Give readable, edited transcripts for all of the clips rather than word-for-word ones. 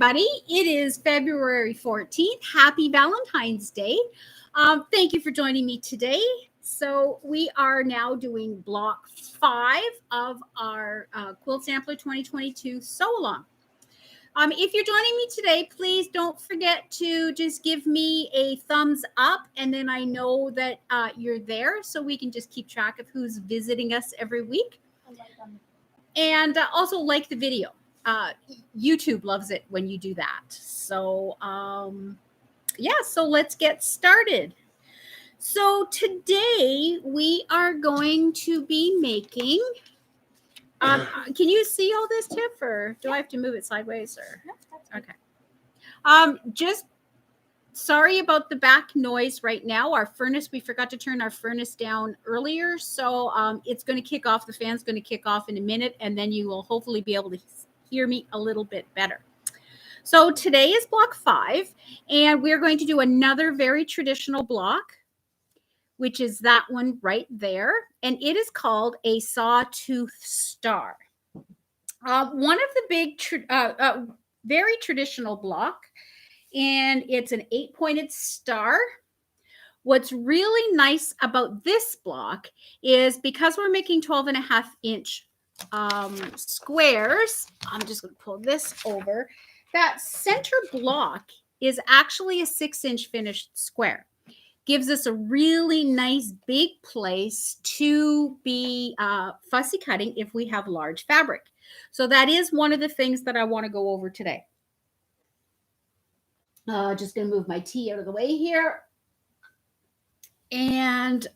everybody. It is February 14th. Happy Valentine's Day. Thank you for joining me today. So we are now doing block 5 of our Quilt Sampler 2022 sew-along. If you're joining me today, please don't forget to just give me a thumbs up, and then I know that you're there so we can just keep track of who's visiting us every week. And also like the video. YouTube loves it when you do that. So, so let's get started. So today we are going to be making, can you see all this, Tiff, or do I have to move it sideways? Or okay. Just sorry about the back noise right now. Our furnace, we forgot to turn our furnace down earlier. So it's going to kick off. The fan's going to kick off in a minute, and then you will hopefully be able to hear me a little bit better. So today is block 5, and we're going to do another very traditional block, which is that one right there. And it is called a Sawtooth Star. One of the big, very traditional block, and it's an 8-pointed star. What's really nice about this block is because we're making 12.5-inch squares, I'm just going to pull this over. That center block is actually a 6-inch finished square. Gives us a really nice big place to be fussy cutting if we have large fabric. So that is one of the things that I want to go over today. Just going to move my tea out of the way here. And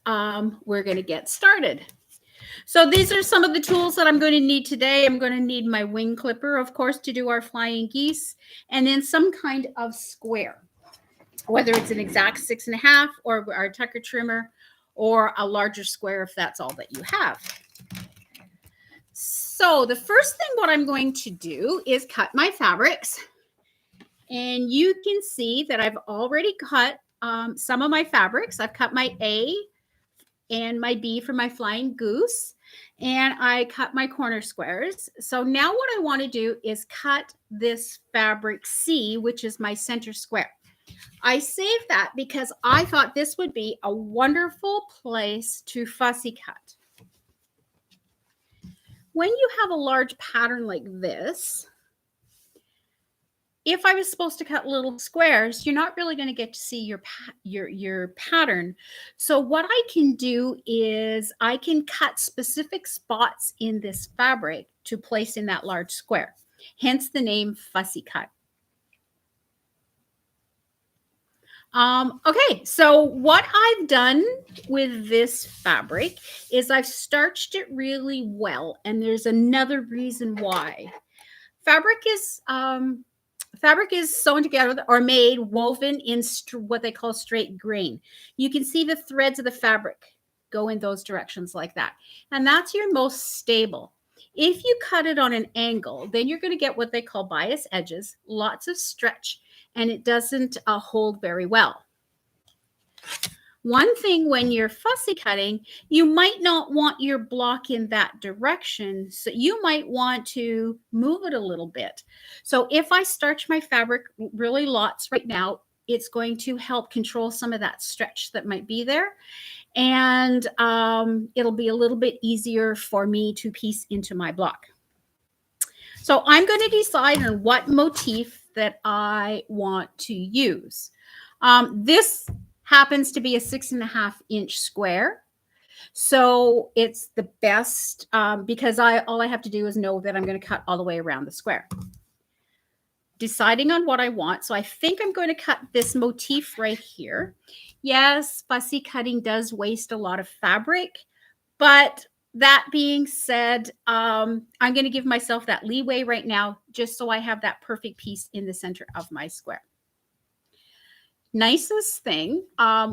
we're going to get started. So these are some of the tools that I'm going to need today. I'm going to need my wing clipper, of course, to do our flying geese, and then some kind of square, whether it's an exact 6.5 or our tucker trimmer or a larger square if that's all that you have. So the first thing what I'm going to do is cut my fabrics. And you can see that I've already cut some of my fabrics. I've cut my A and my B for my flying goose, and I cut my corner squares. So now what I want to do is cut this fabric C, which is my center square. I saved that because I thought this would be a wonderful place to fussy cut. When you have a large pattern like this, if I was supposed to cut little squares, you're not really going to get to see your pattern. So what I can do is I can cut specific spots in this fabric to place in that large square. Hence the name fussy cut. Okay, so what I've done with this fabric is I've starched it really well, and there's another reason why. Fabric is sewn together or made, woven in what they call straight grain. You can see the threads of the fabric go in those directions like that. And that's your most stable. If you cut it on an angle, then you're going to get what they call bias edges, lots of stretch, and it doesn't hold very well. One thing when you're fussy cutting, you might not want your block in that direction. So you might want to move it a little bit. So if I starch my fabric really lots right now, it's going to help control some of that stretch that might be there. And it'll be a little bit easier for me to piece into my block. So I'm going to decide on what motif that I want to use. This happens to be a 6.5-inch square. So it's the best because all I have to do is know that I'm going to cut all the way around the square. Deciding on what I want. So I think I'm going to cut this motif right here. Yes, fussy cutting does waste a lot of fabric, but that being said, I'm going to give myself that leeway right now just so I have that perfect piece in the center of my square. Nicest thing,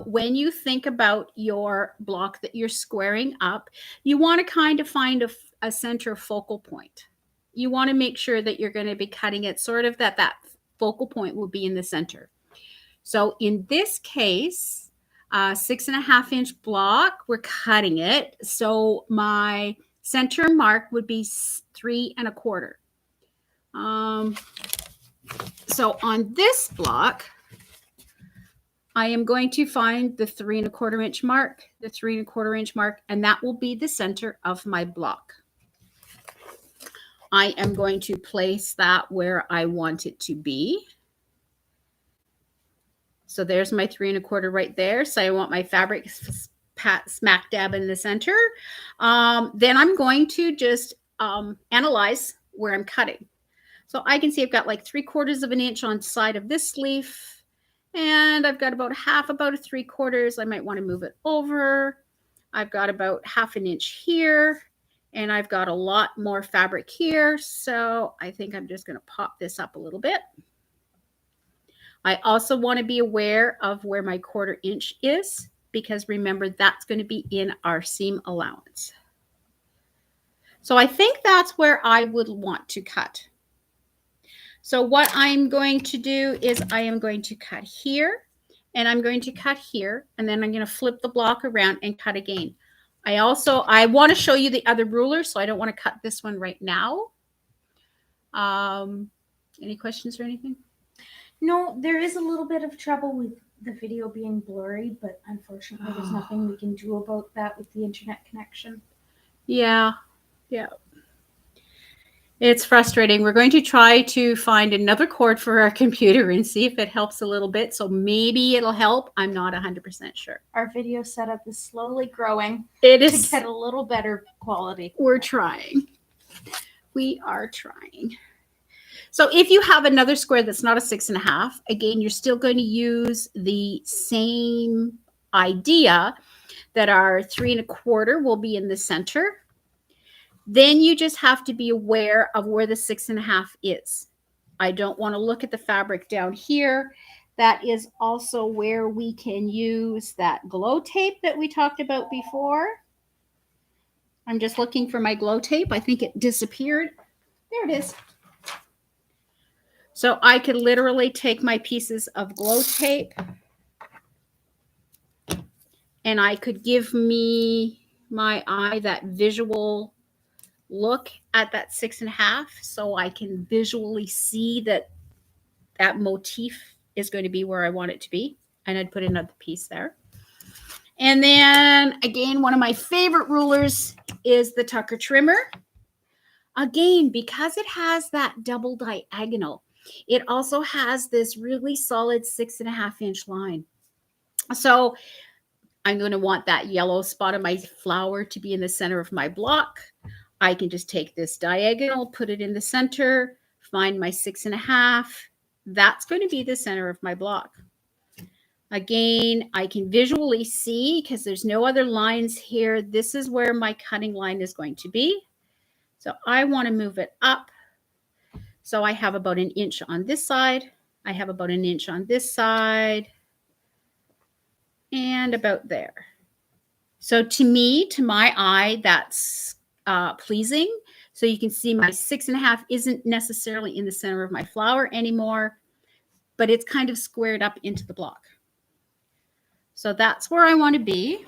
when you think about your block that you're squaring up, you want to kind of find a center focal point. You want to make sure that you're going to be cutting it sort of that focal point will be in the center. So in this case, 6.5-inch block, we're cutting it. So my center mark would be 3 1/4. So on this block, I am going to find the 3 1/4 inch mark, the 3 1/4 inch mark, and that will be the center of my block. I am going to place that where I want it to be. So there's my 3 1/4 right there. So I want my fabric smack dab in the center. Then I'm going to just analyze where I'm cutting. So I can see I've got like 3/4 of an inch on side of this sleeve. And I've got about about a 3/4. I might want to move it over. I've got about 1/2 inch here. And I've got a lot more fabric here. So I think I'm just going to pop this up a little bit. I also want to be aware of where my 1/4 inch is, because remember, that's going to be in our seam allowance. So I think that's where I would want to cut. So what I'm going to do is I am going to cut here, and I'm going to cut here, and then I'm going to flip the block around and cut again. I want to show you the other ruler, so I don't want to cut this one right now. Any questions or anything? No, there is a little bit of trouble with the video being blurry, but unfortunately there's nothing we can do about that with the internet connection. Yeah. It's frustrating. We're going to try to find another cord for our computer and see if it helps a little bit. So maybe it'll help. I'm not 100% sure. Our video setup is slowly growing. It is to get a little better quality. We're trying. We are trying. So if you have another square that's not a 6 1/2, again, you're still going to use the same idea that our 3 1/4 will be in the center. Then you just have to be aware of where the 6 1/2 is. I don't want to look at the fabric down here. That is also where we can use that glow tape that we talked about before. I'm just looking for my glow tape. I think it disappeared. There it is. So I could literally take my pieces of glow tape and I could give my eye that visual look at that 6 1/2, so I can visually see that that motif is going to be where I want it to be. And I'd put another piece there. And then again, one of my favorite rulers is the Tucker trimmer. Again, because it has that double diagonal, it also has this really solid 6 1/2 inch line. So I'm going to want that yellow spot of my flower to be in the center of my block. I can just take this diagonal, put it in the center, find my 6 1/2. That's going to be the center of my block. Again, I can visually see, because there's no other lines here, this is where my cutting line is going to be. So I want to move it up. So I have about 1 inch on this side. I have about 1 inch on this side. And about there. So to me, to my eye, that's pleasing. So you can see my 6 1/2 isn't necessarily in the center of my flower anymore, but it's kind of squared up into the block. So that's where I want to be.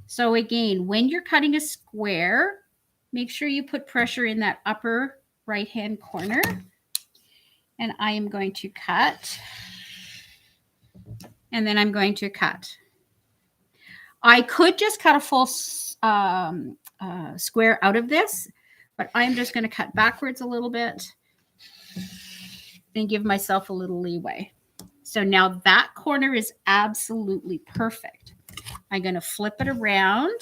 So again, when you're cutting a square, make sure you put pressure in that upper right-hand corner. And I am going to cut. And then I'm going to cut. I could just cut a full square out of this, but I'm just going to cut backwards a little bit and give myself a little leeway. So now that corner is absolutely perfect. I'm going to flip it around.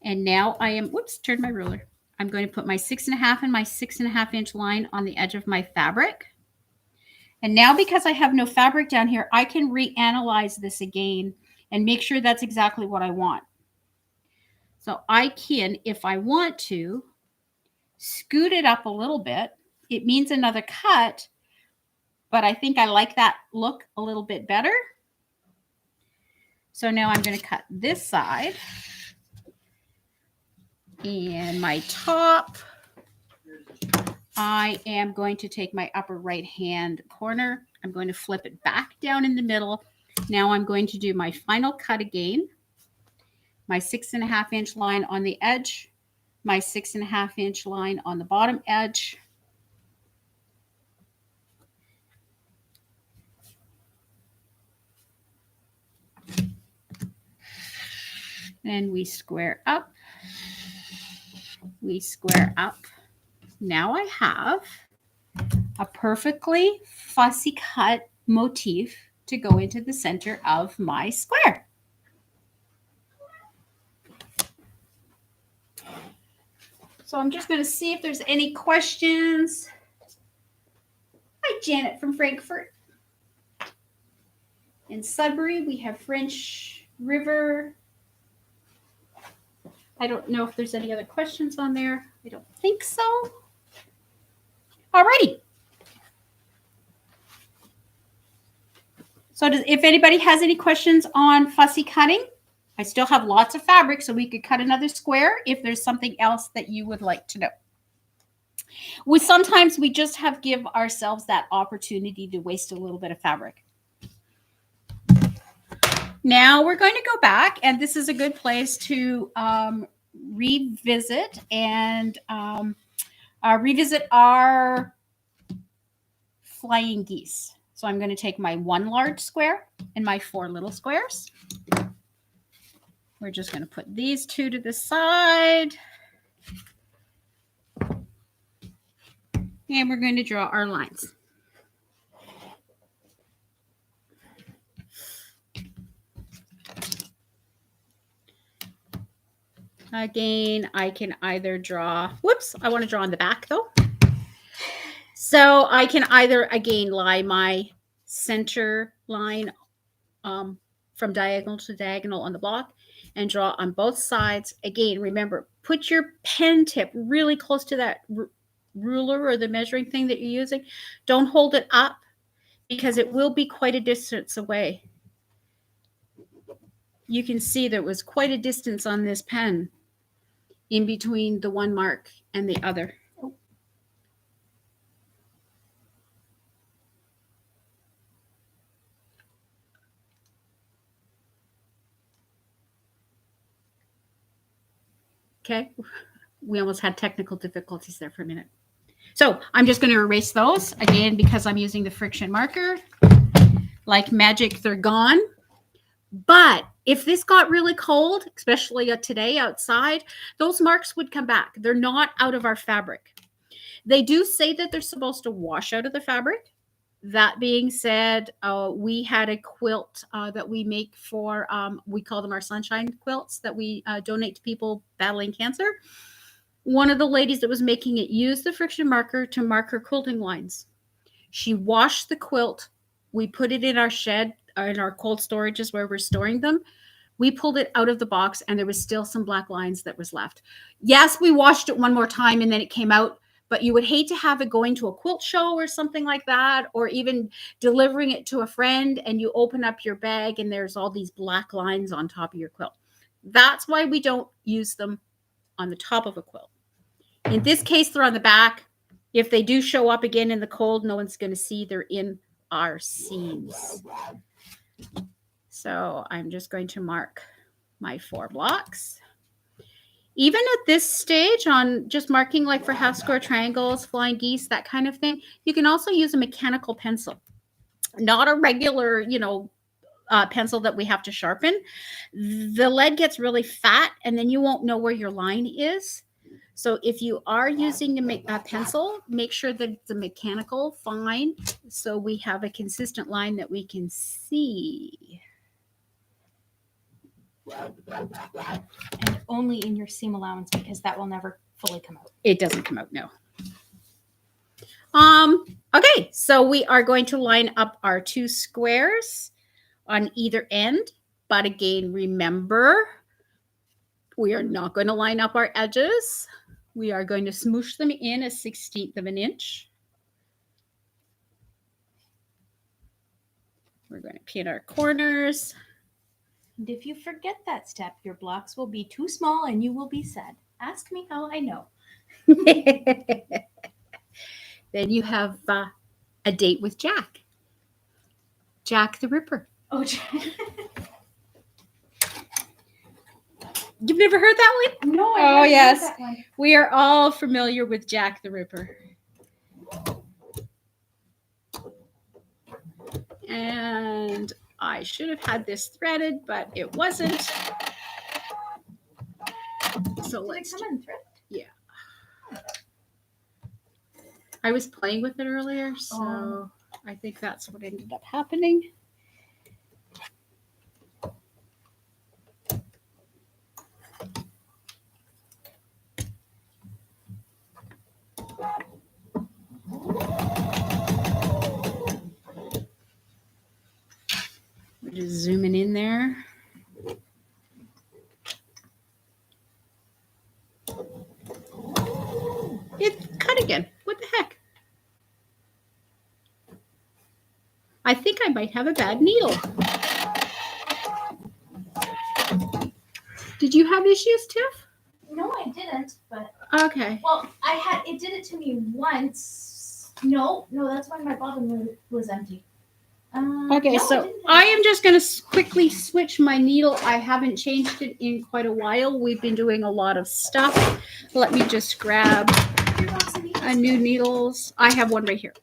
And now I am, whoops, turn my ruler. I'm going to put my 6 1/2 and my 6 1/2 inch line on the edge of my fabric. And now, because I have no fabric down here, I can reanalyze this again and make sure that's exactly what I want. So I can, if I want to, scoot it up a little bit. It means another cut, but I think I like that look a little bit better. So now I'm going to cut this side. And my top, I am going to take my upper right hand corner. I'm going to flip it back down in the middle. Now I'm going to do my final cut again. My 6 1/2 inch line on the edge. my 6.5 inch line on the bottom edge. Then we square up. We square up. Now I have a perfectly fussy cut motif to go into the center of my square. So I'm just going to see if there's any questions. Hi, Janet from Frankfurt. In Sudbury, we have French River. I don't know if there's any other questions on there. I don't think so. Alrighty. So if anybody has any questions on fussy cutting, I still have lots of fabric, so we could cut another square if there's something else that you would like to know. Sometimes we just give ourselves that opportunity to waste a little bit of fabric. Now we're going to go back, and this is a good place to revisit and revisit our flying geese. So I'm going to take my 1 large square and my 4 little squares. We're just going to put these 2 to the side. And we're going to draw our lines. Again, I can either draw, whoops, I want to draw on the back though. So I can either, again, lie my center line from diagonal to diagonal on the block and draw on both sides. Again, remember, put your pen tip really close to that ruler or the measuring thing that you're using. Don't hold it up because it will be quite a distance away. You can see there was quite a distance on this pen in between the one mark and the other. Okay, we almost had technical difficulties there for a minute. So I'm just going to erase those again because I'm using the friction marker. Like magic, they're gone. But if this got really cold, especially today outside, those marks would come back. They're not out of our fabric. They do say that they're supposed to wash out of the fabric. That being said, we had a quilt that we make for, we call them our sunshine quilts that we donate to people battling cancer. One of the ladies that was making it used the friction marker to mark her quilting lines. She washed the quilt. We put it in our shed, in our cold storages where we're storing them. We pulled it out of the box and there was still some black lines that was left. Yes, we washed it one more time and then it came out. But you would hate to have it going to a quilt show or something like that, or even delivering it to a friend and you open up your bag and there's all these black lines on top of your quilt. That's why we don't use them on the top of a quilt. In this case, they're on the back. If they do show up again in the cold, no one's going to see they're in our seams. So I'm just going to mark my 4 blocks. Even at this stage on just marking like for half square triangles, flying geese, that kind of thing, you can also use a mechanical pencil, not a regular, pencil that we have to sharpen. The lead gets really fat and then you won't know where your line is. So if you are using a pencil, make sure that it's a mechanical fine so we have a consistent line that we can see. And only in your seam allowance because that will never fully come out. It doesn't come out, no. Okay, so we are going to line up our 2 squares on either end. But again, remember, we are not going to line up our edges. We are going to smoosh them in 1/16 of an inch. We're going to pin our corners. And if you forget that step, your blocks will be too small and you will be sad. Ask me how I know. Then you have a date with Jack. Jack the Ripper. Oh, Jack. You've never heard that one? No, I Oh, haven't yes. heard that one. We are all familiar with Jack the Ripper. And I should have had this threaded, but it wasn't. So Did it come in thread? Yeah. I was playing with it earlier, so I think that's what ended up happening. We're just zooming in there. It cut again. What the heck? I think I might have a bad needle. Did you have issues, Tiff? No, I didn't, but Okay. well, it did it to me once. No, that's when my bottom was empty. Okay, no, so I am just going to quickly switch my needle. I haven't changed it in quite a while. We've been doing a lot of stuff. Let me just grab a new needles. I have one right here.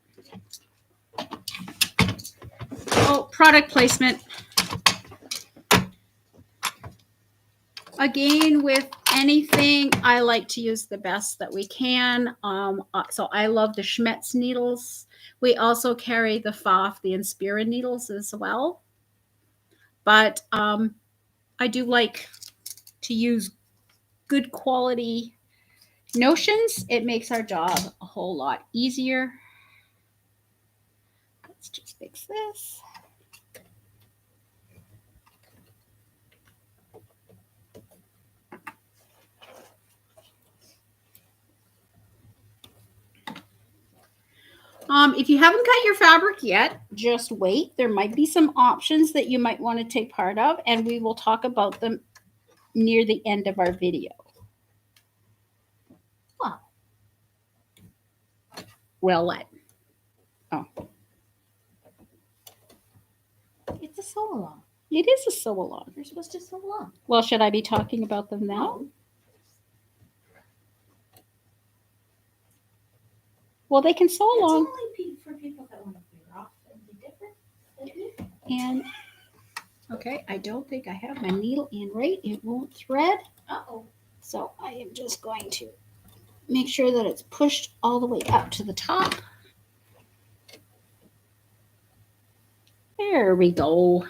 Oh, product placement. Again, with anything, I like to use the best that we can. So I love the Schmetz needles. We also carry the Pfaff, the Inspira needles as well. But I do like to use good quality notions. It makes our job a whole lot easier. Let's just fix this. If you haven't cut your fabric yet, just wait. There might be some options that you might want to take part of, and we will talk about them near the end of our video. Well, what? Oh. It's a sew along. It is a sew along. You're supposed to sew along. Well, should I be talking about them now? No. Well, they can sew along. It's only for people that want to veer off and be different. And okay, I don't think I have my needle in right. It won't thread. Uh-oh. So I am just going to make sure that it's pushed all the way up to the top. There we go.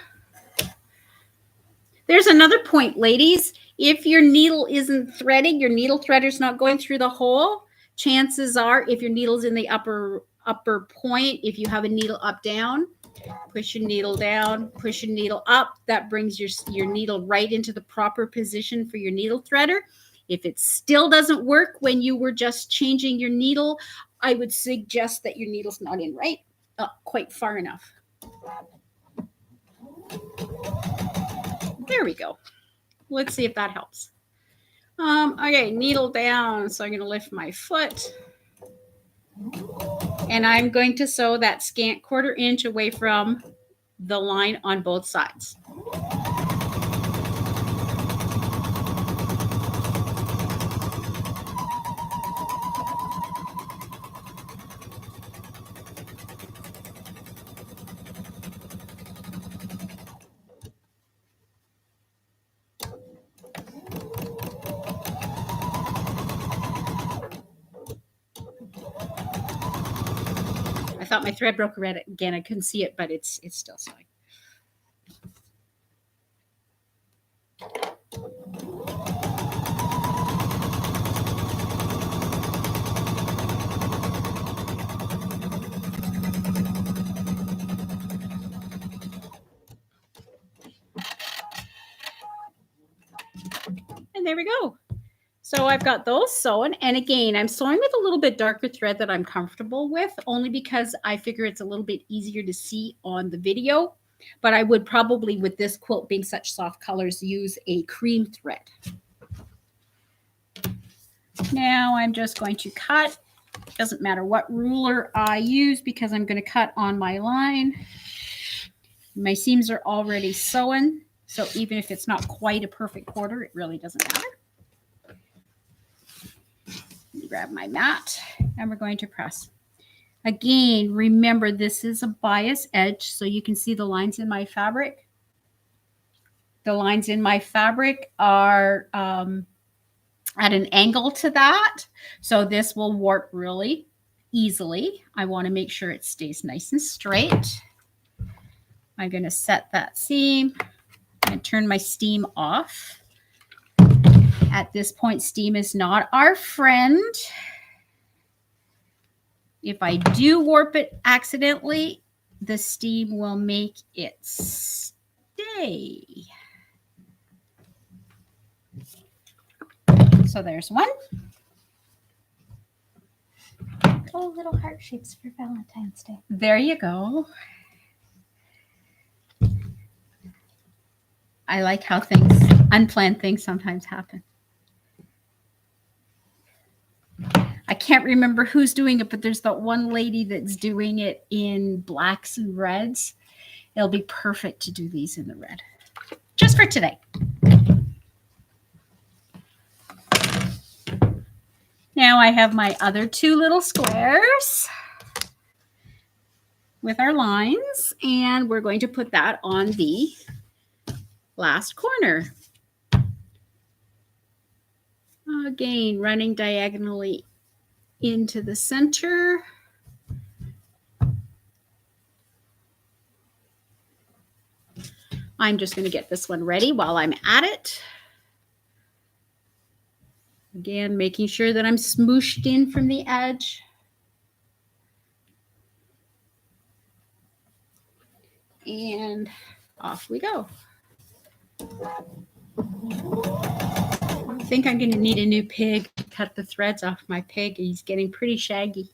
There's another point, ladies. If your needle isn't threading, your needle threader's not going through the hole, chances are, if your needle's in the upper point, if you have a needle up down, push your needle down, push your needle up. That brings your needle right into the proper position for your needle threader. If it still doesn't work when you were just changing your needle, I would suggest that your needle's not in right quite far enough. There we go. Let's see if that helps. Okay, needle down. So I'm going to lift my foot. And I'm going to sew that scant 1/4 inch away from the line on both sides. I thought my thread broke again. I couldn't see it, but it's still sewing. And there we go. So I've got those sewn. And again, I'm sewing with a little bit darker thread that I'm comfortable with, only because I figure it's a little bit easier to see on the video. But I would probably, with this quilt being such soft colors, use a cream thread. Now I'm just going to cut. It doesn't matter what ruler I use because I'm going to cut on my line. My seams are already sewn. So even if it's not quite a perfect quarter, it really doesn't matter. Let me grab my mat and we're going to press. Again, remember this is a bias edge, so you can see the lines in my fabric. The lines in my fabric are at an angle to that, so this will warp really easily. I want to make sure it stays nice and straight. I'm going to set that seam and turn my steam off. At this point, steam is not our friend. If I do warp it accidentally, the steam will make it stay. So there's one. Oh, little heart shapes for Valentine's Day. There you go. I like how unplanned things sometimes happen. I can't remember who's doing it, but there's that one lady that's doing it in blacks and reds. It'll be perfect to do these in the red. Just for today. Now I have my other two little squares with our lines, and we're going to put that on the last corner. Again, running diagonally into the center. I'm just going to get this one ready while I'm at it. Again, making sure that I'm smooshed in from the edge. And off we go. I think I'm going to need a new pig to cut the threads off my pig. He's getting pretty shaggy.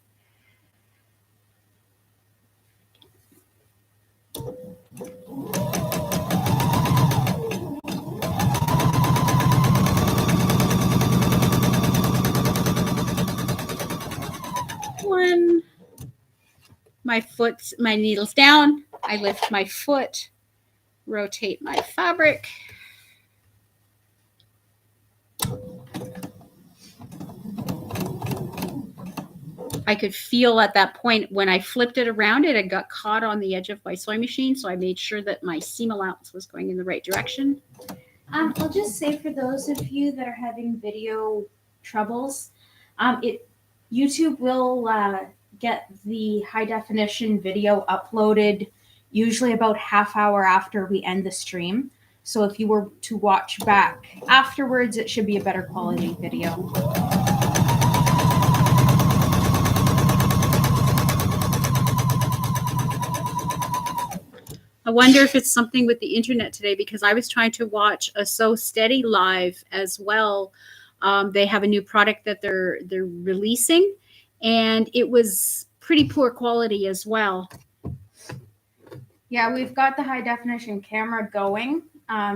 One. My needle's down. I lift my foot, rotate my fabric. I could feel at that point when I flipped it around, it had got caught on the edge of my sewing machine. So I made sure that my seam allowance was going in the right direction. I'll just say for those of you that are having video troubles, YouTube will get the high definition video uploaded usually about half hour after we end the stream. So if you were to watch back afterwards, it should be a better quality video. I wonder if it's something with the internet today, because I was trying to watch a Sew Steady live as well. They have a new product that they're releasing, and it was pretty poor quality as well. Yeah, we've got the high definition camera going.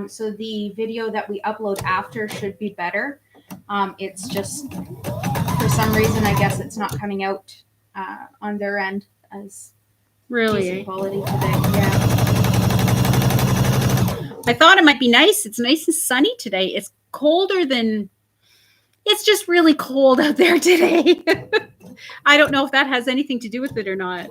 So the video that we upload after should be better. It's just, for some reason, I guess it's not coming out on their end as decent quality today. Yeah. I thought it might be nice. It's nice and sunny today. It's colder than, it's just really cold out there today. I don't know if that has anything to do with it or not.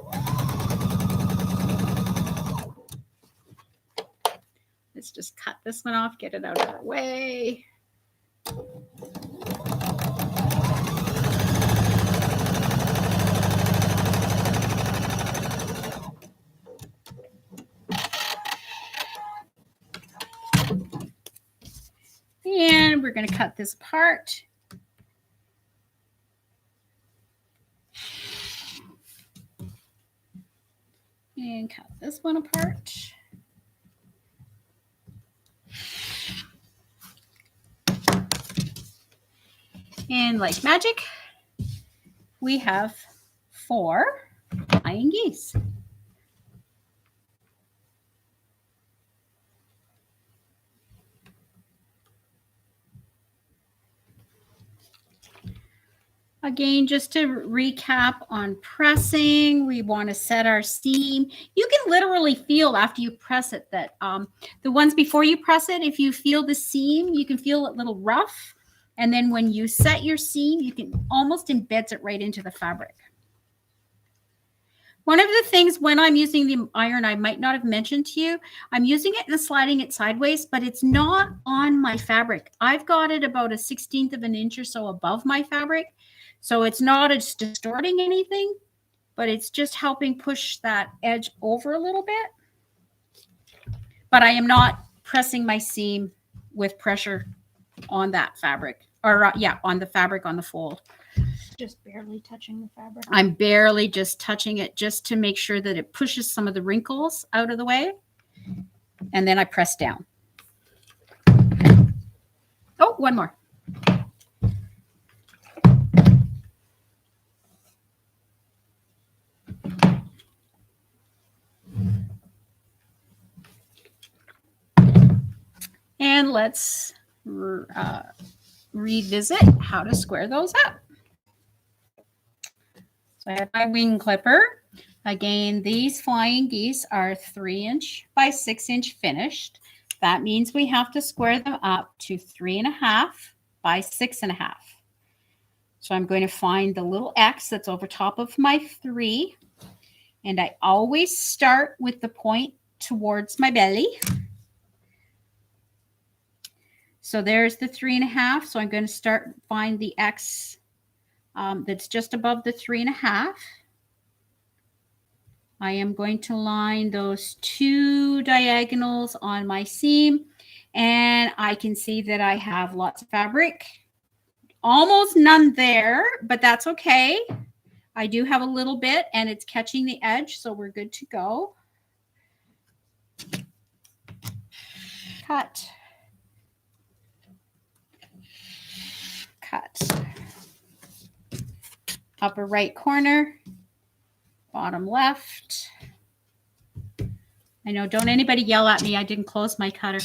Let's just cut this one off, get it out of our way. And we're going to cut this apart. And cut this one apart. And like magic, we have 4 flying geese. Again, just to recap on pressing, we want to set our seam. You can literally feel after you press it that the ones before you press it, if you feel the seam, you can feel it a little rough. And then when you set your seam, you can almost embed it right into the fabric. One of the things when I'm using the iron, I might not have mentioned to you, I'm using it and sliding it sideways, but it's not on my fabric. I've got it about 1/16 of an inch or so above my fabric. So it's not distorting anything, but it's just helping push that edge over a little bit. But I am not pressing my seam with pressure on that fabric, or yeah, on the fabric on the fold. Just barely touching the fabric. I'm barely just touching it just to make sure that it pushes some of the wrinkles out of the way. And then I press down. Oh, one more. And let's revisit how to square those up. So I have my wing clipper. Again, these flying geese are 3" by 6" finished. That means we have to square them up to 3.5 by 6.5. So I'm going to find the little X that's over top of my 3. And I always start with the point towards my belly. So there's the 3.5. So I'm going to find the X that's just above the 3.5. I am going to line those 2 diagonals on my seam, and I can see that I have lots of fabric. Almost none there, but that's okay. I do have a little bit, and it's catching the edge, so we're good to go. Cut. Cut. Upper right corner, bottom left. I know, don't anybody yell at me. I didn't close my cutter.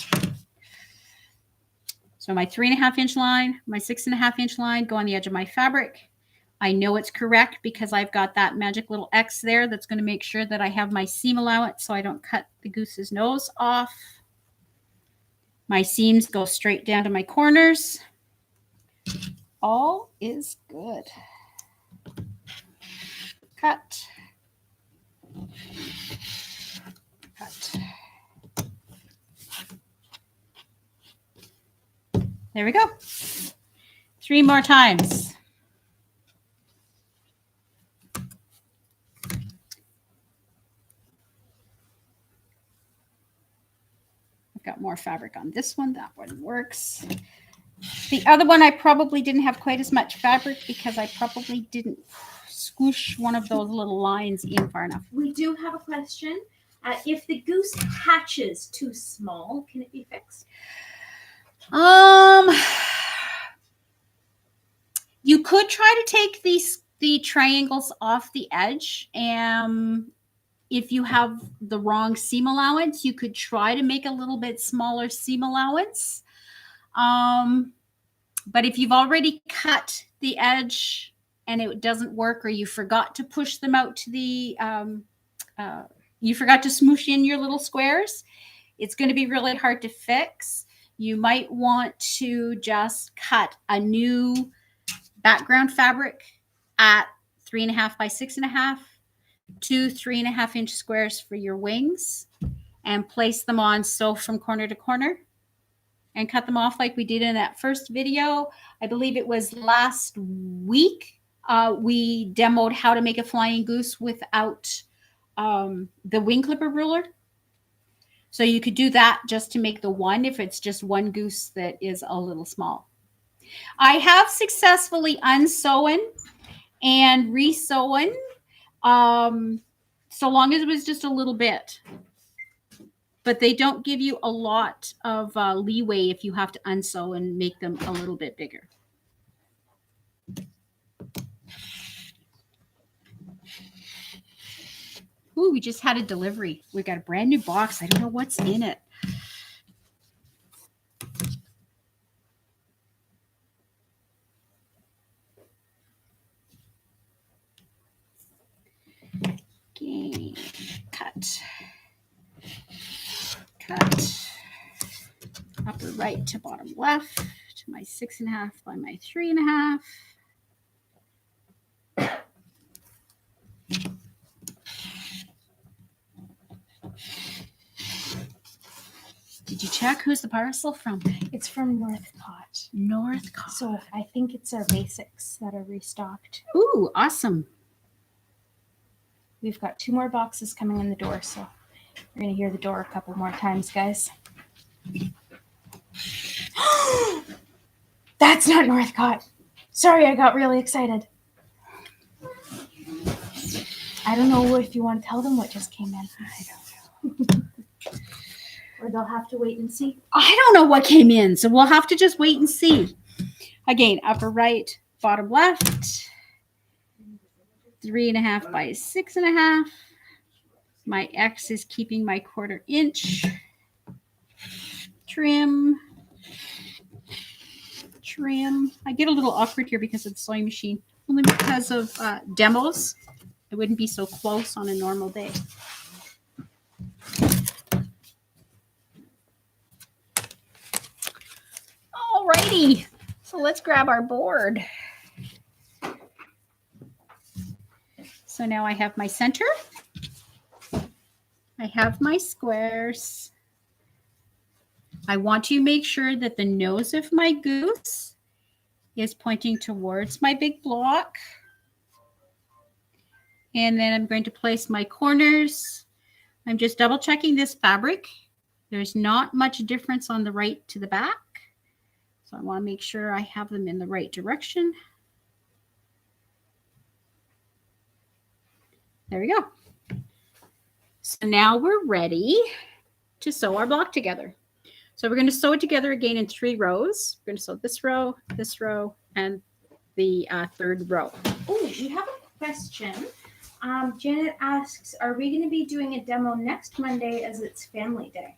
So my 3.5" line, my 6.5" line go on the edge of my fabric. I know it's correct because I've got that magic little X there that's going to make sure that I have my seam allowance so I don't cut the goose's nose off. My seams go straight down to my corners. All is good. Cut. Cut. There we go. 3 more times. I've got more fabric on this one. That one works. The other one, I probably didn't have quite as much fabric because I probably didn't squish one of those little lines in far enough. We do have a question. If the goose hatches too small, can it be fixed? You could try to take the triangles off the edge. If you have the wrong seam allowance, you could try to make a little bit smaller seam allowance. But if you've already cut the edge and it doesn't work, or you forgot to push them out to the, you forgot to smoosh in your little squares, it's going to be really hard to fix. You might want to just cut a new background fabric at 3.5 by 6.5, 2 3.5" squares for your wings, and place them on sew from corner to corner and cut them off like we did in that first video. I believe it was last week. We demoed how to make a flying goose without the wing clipper ruler. So you could do that just to make the one if it's just one goose that is a little small. I have successfully unsewn and resewn, so long as it was just a little bit. But they don't give you a lot of leeway if you have to unsew and make them a little bit bigger. Ooh, we just had a delivery. We got a brand new box. I don't know what's in it. Okay, cut, upper right to bottom left to my 6.5 by my 3.5. Did you check who's the parcel from? It's from Northcott. Northcott. So I think it's our basics that are restocked. Ooh, awesome. We've got 2 more boxes coming in the door, so you're going to hear the door a couple more times, guys. That's not Northcott. Sorry, I got really excited. I don't know if you want to tell them what just came in. I don't know. Or they'll have to wait and see. I don't know what came in, so we'll have to just wait and see. Again, upper right, bottom left. 3.5 by 6.5. My X is keeping my 1/4 inch. Trim. I get a little awkward here because of the sewing machine, only because of demos. I wouldn't be so close on a normal day. Alrighty, so let's grab our board. So now I have my center. I have my squares. I want to make sure that the nose of my goose is pointing towards my big block. And then I'm going to place my corners. I'm just double checking this fabric. There's not much difference on the right to the back. So I want to make sure I have them in the right direction. There we go. So now we're ready to sew our block together. So we're going to sew it together again in 3 rows. We're going to sew this row, and the 3rd row. Oh, we have a question. Janet asks, are we going to be doing a demo next Monday as it's Family Day?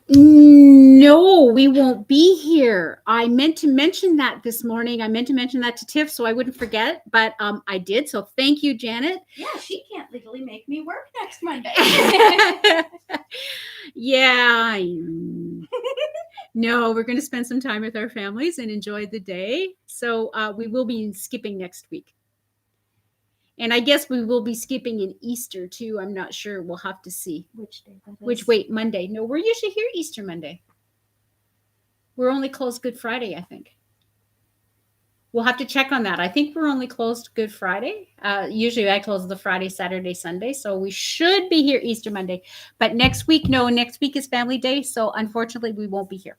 No, we won't be here. I meant to mention that this morning. I meant to mention that to Tiff so I wouldn't forget, but I did. So thank you, Janet. Yeah, she can't legally make me work next Monday. Yeah. No, we're going to spend some time with our families and enjoy the day. So we will be skipping next week. And I guess we will be skipping in Easter too. I'm not sure. We'll have to see. Which day that is? Wait, Monday. No, we're usually here Easter Monday. We're only closed Good Friday, I think. We'll have to check on that. I think we're only closed Good Friday. Usually I close the Friday, Saturday, Sunday. So we should be here Easter Monday. But next week, no, next week is Family Day. So unfortunately, we won't be here.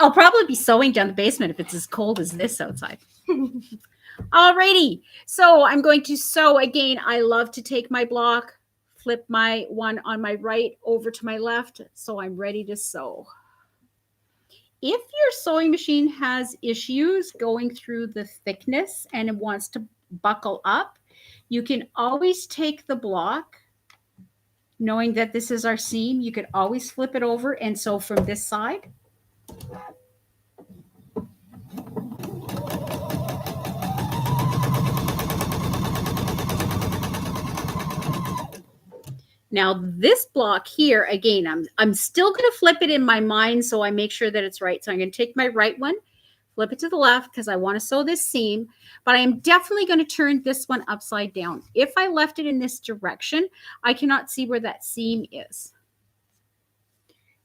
I'll probably be sewing down the basement if it's as cold as this outside. Alrighty, so I'm going to sew again. I love to take my block, flip my one on my right over to my left, so I'm ready to sew. If your sewing machine has issues going through the thickness and it wants to buckle up, you can always take the block, knowing that this is our seam. You could always flip it over and sew from this side. Now this block here, again, I'm still going to flip it in my mind so I make sure that it's right. So I'm going to take my right one, flip it to the left because I want to sew this seam, but I am definitely going to turn this one upside down. If I left it in this direction, I cannot see where that seam is.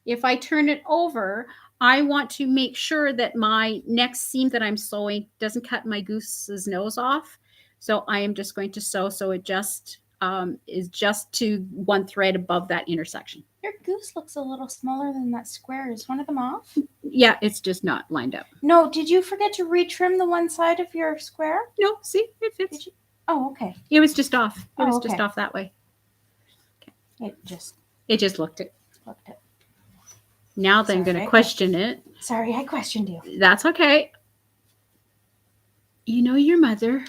If I turn it over, I want to make sure that my next seam that I'm sewing doesn't cut my goose's nose off. So I am just going to sew so it just is just to one thread above that intersection. Your goose looks a little smaller than that square. Is one of them off? Yeah, it's just not lined up. No, did you forget to retrim the one side of your square? No, see, it fits. Did you? Oh, okay. It was just off. It was okay. just off that way. Okay. It just looked it. Now then I'm going to question it. Sorry, I questioned you. That's okay. You know your mother.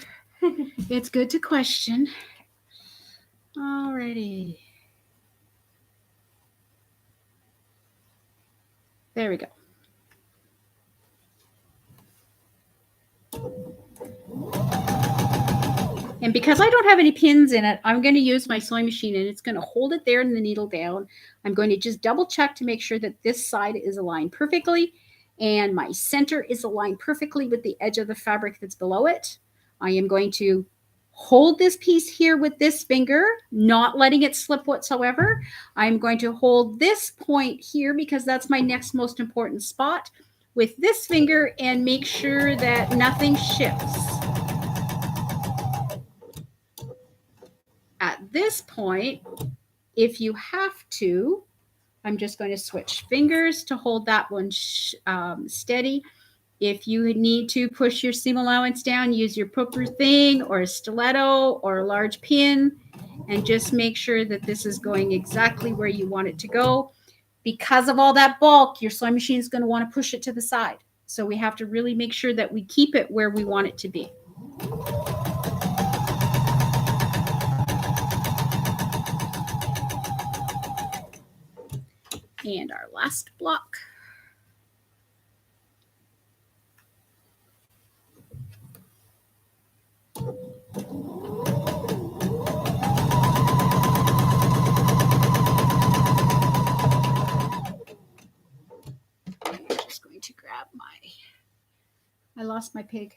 It's good to question. Alrighty. There we go. And because I don't have any pins in it, I'm going to use my sewing machine and it's going to hold it there and the needle down. I'm going to just double check to make sure that this side is aligned perfectly and my center is aligned perfectly with the edge of the fabric that's below it. I am going to hold this piece here with this finger, not letting it slip whatsoever. I'm going to hold this point here because that's my next most important spot with this finger and make sure that nothing shifts. At this point, if you have to, I'm just going to switch fingers to hold that one steady. If you need to push your seam allowance down, use your pooper thing or a stiletto or a large pin and just make sure that this is going exactly where you want it to go. Because of all that bulk, your sewing machine is going to want to push it to the side. So we have to really make sure that we keep it where we want it to be. And our last block. I'm just going to grab I lost my pig.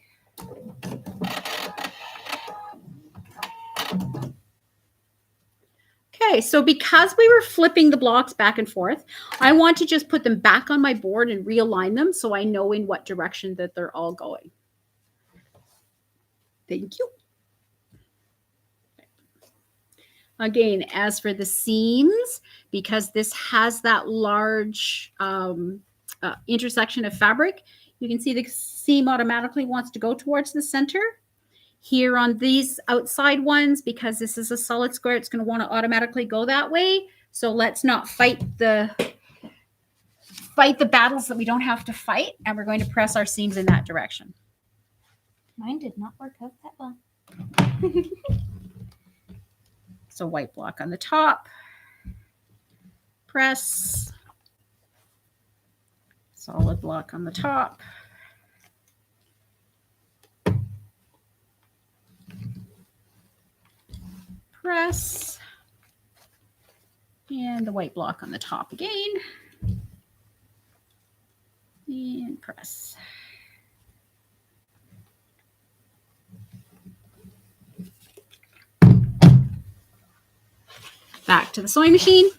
Okay, so because we were flipping the blocks back and forth, I want to just put them back on my board and realign them so I know in what direction that they're all going. Thank you. Again, as for the seams, because this has that large intersection of fabric, you can see the seam automatically wants to go towards the center. Here on these outside ones, because this is a solid square, it's going to want to automatically go that way. So let's not fight the battles that we don't have to fight, and we're going to press our seams in that direction. Mine did not work out that well. So white block on the top, press, solid block on the top, press, and the white block on the top again, and press. Back to the sewing machine.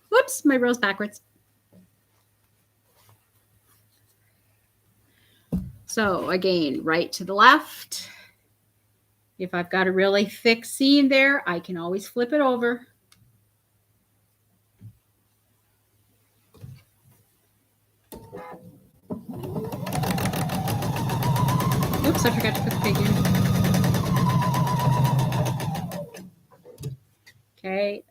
Whoops, my row's backwards. So again, right to the left. If I've got a really thick seam there, I can always flip it over. Oops, I forgot to put the pig in. Okay,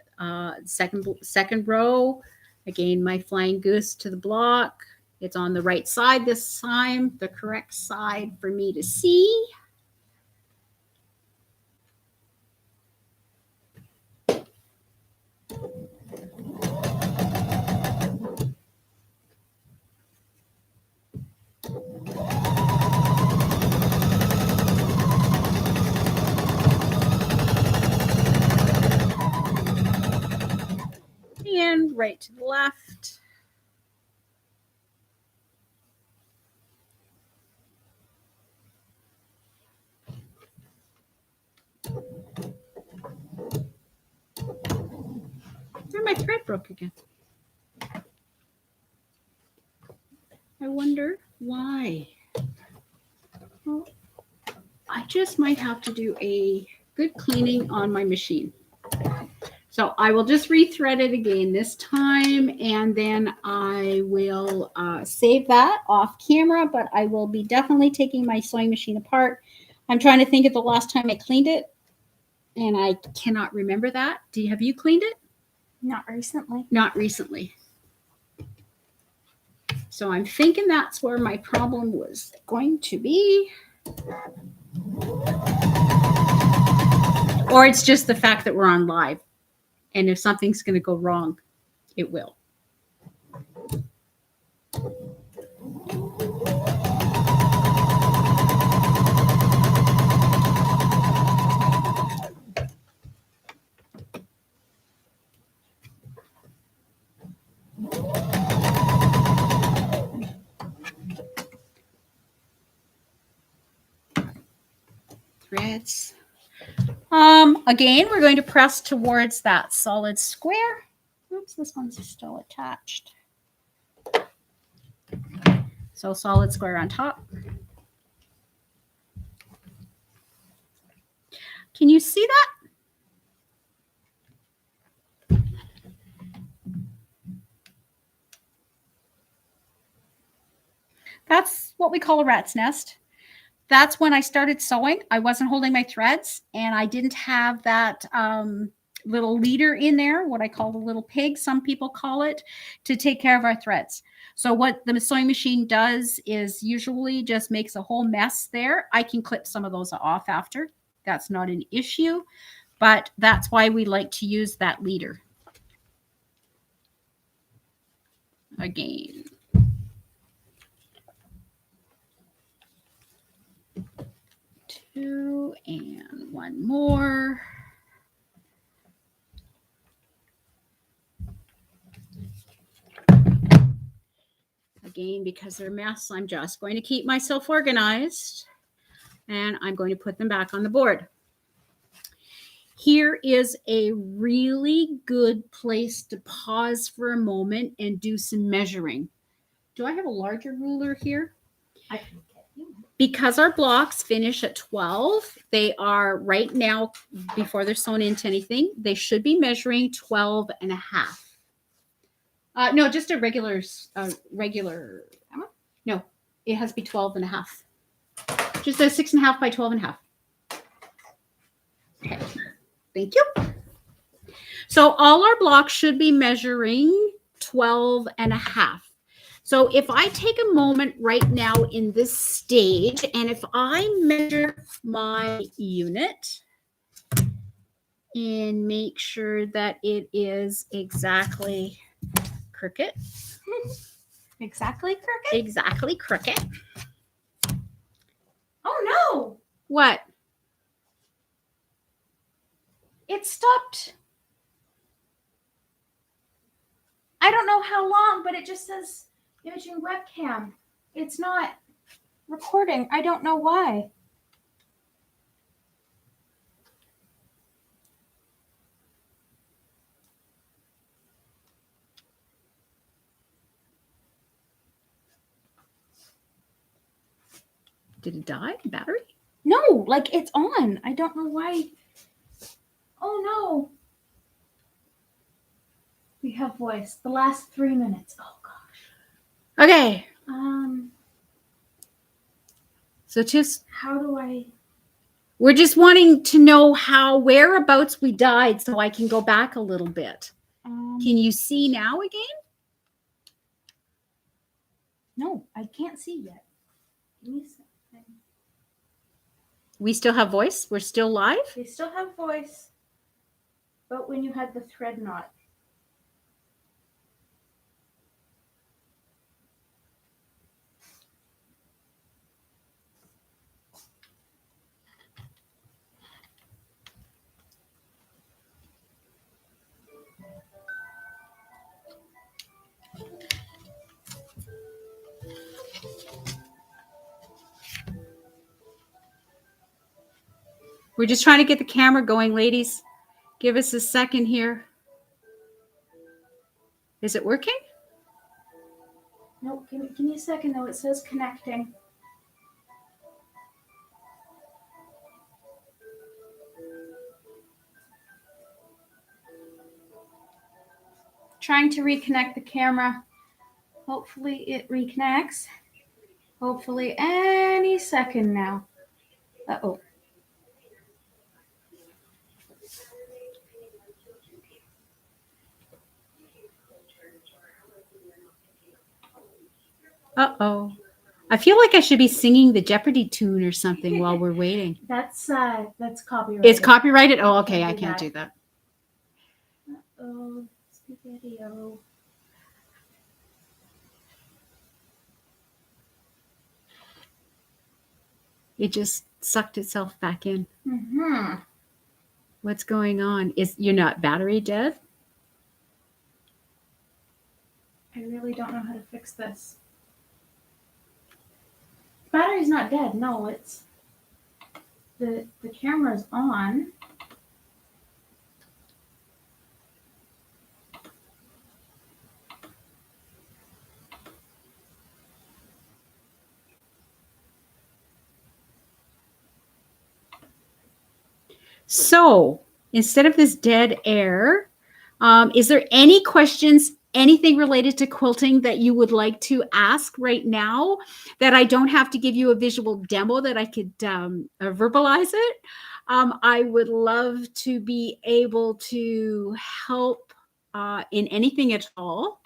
second row. Again, my flying goose to the block. It's on the right side this time, the correct side for me to see. And right to the left. There, my thread broke again. I wonder why. Well, I just might have to do a good cleaning on my machine. So I will just rethread it again this time, and then I will save that off camera, but I will be definitely taking my sewing machine apart. I'm trying to think of the last time I cleaned it, and I cannot remember that. Have you cleaned it? Not recently. Not recently. So I'm thinking that's where my problem was going to be. Or it's just the fact that we're on live. And if something's going to go wrong, it will. threads. Again, we're going to press towards that solid square. Oops, this one's still attached. So solid square on top. Can you see that? That's what we call a rat's nest. That's when I started sewing. I wasn't holding my threads and I didn't have that little leader in there, what I call the little pig, some people call it, to take care of our threads. So what the sewing machine does is usually just makes a whole mess there. I can clip some of those off after. That's not an issue, but that's why we like to use that leader. Again. Two and one more. Again, because they're a mess, I'm just going to keep myself organized and I'm going to put them back on the board. Here is a really good place to pause for a moment and do some measuring. Do I have a larger ruler here? I can get you. Because our blocks finish at 12, they are right now, before they're sewn into anything, they should be measuring 12 and a half. No, just a regular, no, it has to be 12 and a half. Just a 6.5 by 12 and a half. Okay, thank you. So all our blocks should be measuring 12 and a half. So if I take a moment right now in this stage, and if I measure my unit and make sure that it is exactly crooked. Exactly crooked? Exactly crooked. Oh no! What? It stopped. I don't know how long, but it just says imaging webcam. It's not recording. I don't know why. Did it die? Battery? No, like it's on. I don't know why. Oh no. We have voice. The last 3 minutes. Oh gosh. Okay. So just How do I? we're just wanting to know whereabouts we died so I can go back a little bit. Can you see now again? No, I can't see yet. Give me a second. We still have voice. We're still live. They still have voice, but when you had the thread knot. We're just trying to get the camera going, ladies. Give us a second here. Is it working? No, give me a second though. It says connecting. Trying to reconnect the camera. Hopefully it reconnects. Hopefully any second now. Uh-oh. Uh-oh. I feel like I should be singing the Jeopardy tune or something while we're waiting. That's copyrighted. It's copyrighted? Oh, okay. I can't do that. Uh-oh. Spaghetti-o. It just sucked itself back in. Mm-hmm. What's going on? You're not battery dead? I really don't know how to fix this. Battery's not dead. No, it's... the camera's on. So instead of this dead air, is there any questions, anything related to quilting that you would like to ask right now that I don't have to give you a visual demo that I could verbalize it? I would love to be able to help in anything at all.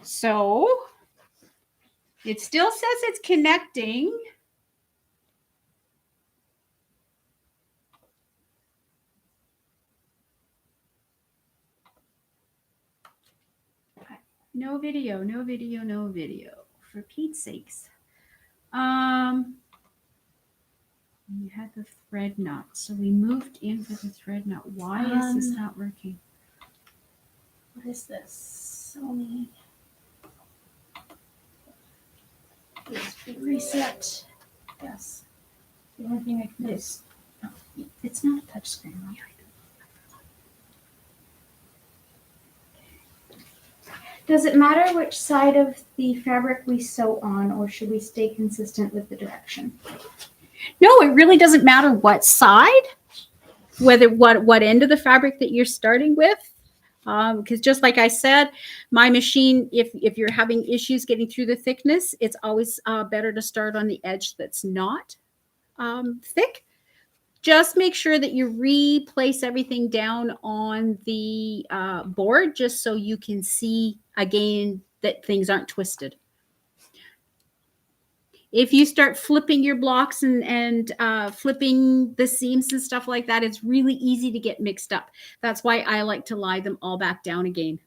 So it still says it's connecting. No video, no video, no video. For Pete's sakes. You had the thread knot. So we moved in for the thread knot. Why is this not working? What is this? Sony. Reset. Yes. The only thing I can do is. Oh, it's not a touch screen, right? Does it matter which side of the fabric we sew on, or should we stay consistent with the direction? No, it really doesn't matter what side, whether what end of the fabric that you're starting with. Because just like I said, my machine, if you're having issues getting through the thickness, it's always better to start on the edge that's not thick. Just make sure that you replace everything down on the board just so you can see again that things aren't twisted. If you start flipping your blocks and flipping the seams and stuff like that, it's really easy to get mixed up. That's why I like to lie them all back down again.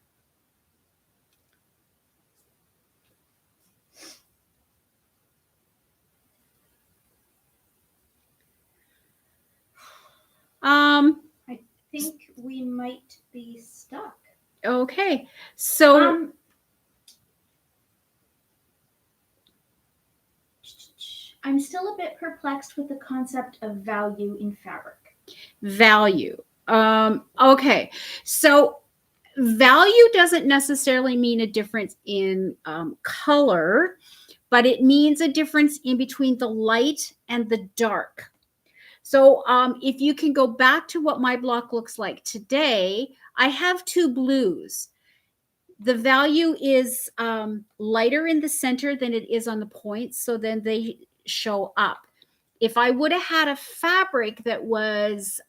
I think we might be stuck. Okay, so I'm still a bit perplexed with the concept of value in fabric. Value. Okay, so value doesn't necessarily mean a difference in color, but it means a difference in between the light and the dark. So if you can go back to what my block looks like today, I have two blues. The value is lighter in the center than it is on the points, so then they show up. If I would have had a fabric that was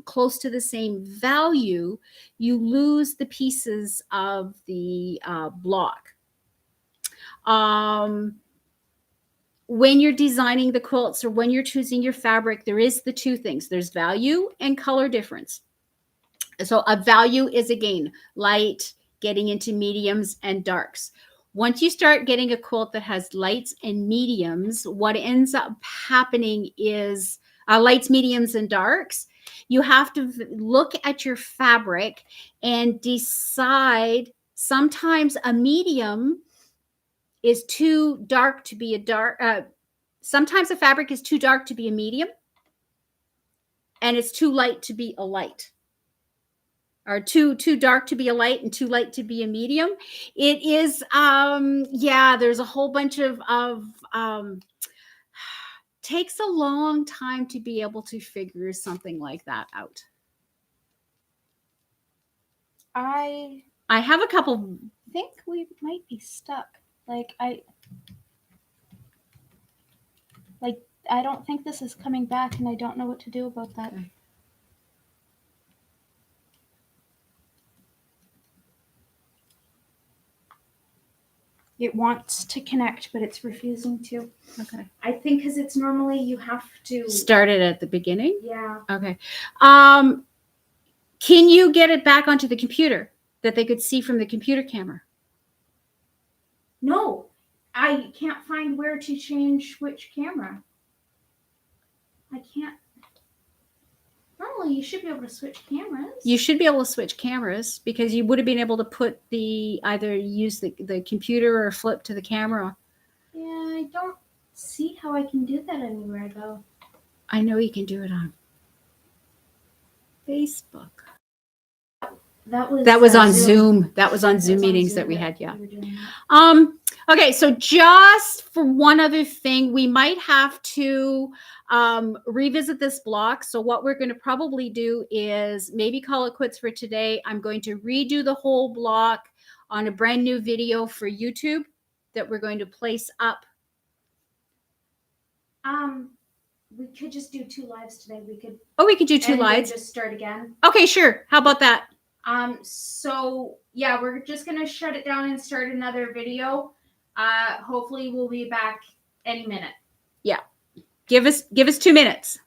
close to the same value, you lose the pieces of the block. When you're designing the quilts or when you're choosing your fabric, there is the two things. There's value and color difference. So a value is, again, light, getting into mediums and darks. Once you start getting a quilt that has lights and mediums, what ends up happening is lights, mediums, and darks. You have to look at your fabric and decide. Sometimes a medium is too dark to be a dark. Sometimes a fabric is too dark to be a medium, and it's too light to be a light, or too dark to be a light and too light to be a medium. It is, yeah. There's a whole bunch of takes a long time to be able to figure something like that out. I have a couple. think we might be stuck. I don't think this is coming back, and I don't know what to do about that. Okay. It wants to connect, but it's refusing to. Okay. I think because it's normally you have to Start it at the beginning. Yeah. Okay. Can you get it back onto the computer that they could see from the computer camera? No, I can't find where to change which camera. I can't. Normally, you should be able to switch cameras. You should be able to switch cameras because you would have been able to put either use the computer or flip to the camera. Yeah, I don't see how I can do that anywhere though. I know you can do it on Facebook. That was on Zoom. That was on Zoom meetings that we had. Yeah. Okay. So just for one other thing, we might have to revisit this block. So what we're going to probably do is maybe call it quits for today. I'm going to redo the whole block on a brand new video for YouTube that we're going to place up. We could just do 2 lives today. We could. Oh, we could do 2 lives. Just start again. Okay, sure. How about that? So yeah, we're just gonna shut it down and start another video. Hopefully we'll be back any minute. Yeah. Give us 2 minutes.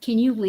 Can you leave?